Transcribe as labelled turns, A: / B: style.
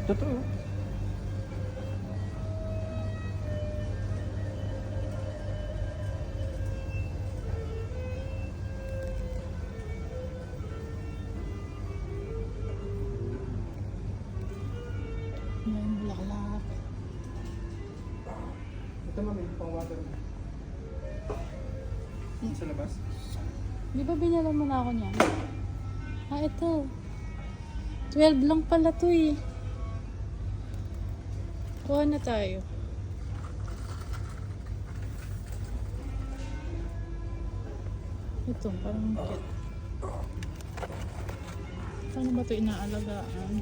A: Totoo.
B: May bulaklak.
A: Ito mami, pang water. Sa labas?
B: Di ba binala mo na ako niyan? Ah, ito. 12 lang pala to eh. Kuha na tayo. Ito, parang cute. Paano ba ito inaalagaan?